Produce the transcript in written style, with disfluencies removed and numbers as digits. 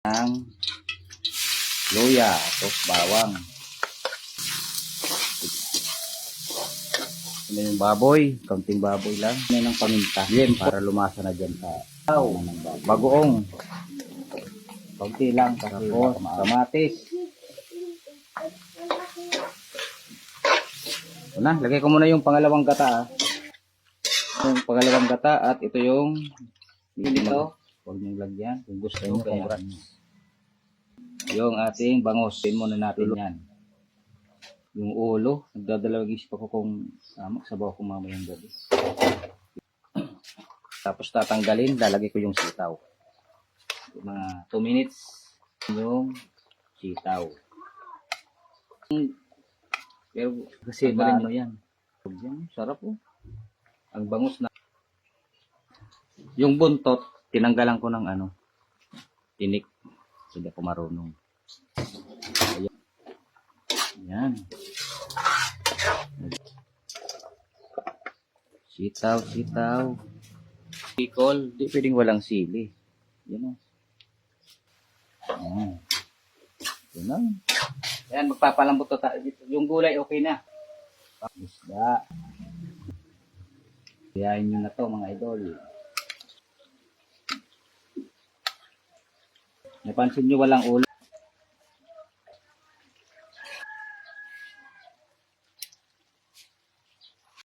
ng luya, tapos bawang. Ano yung baboy, kaunting baboy lang. Ano ng paminta, yan, para lumasa na dyan sa bagoong. Kaunti lang, tapos kamatis. Ito na, lagay ko muna yung pangalawang gata. Yung pangalawang gata at ito yung dito. Huwag niyong lagyan kung gusto nyo. Yung ating bangus, pin muna natin yan. Yung ulo, nagdadalawag isip ako kung sabaw ko mamayang gabi. Tapos tatanggalin, lalagay ko yung sitaw. Mga 2 minutes yung sitaw. Pero kasi tanggalin mo yan. Sarap po. Ang bangus na. Yung buntot, tinanggalan ko ng tinik. Hindi ako marunong. Ayan. Ayan. Sitaw. Bicol, di pwedeng walang sili. Yan o. Yan. Ayan, magpapalambot to tayo dito. Yung gulay, okay na. Isda. Kayain nyo na to, mga idol. Napansin nyo walang ulo.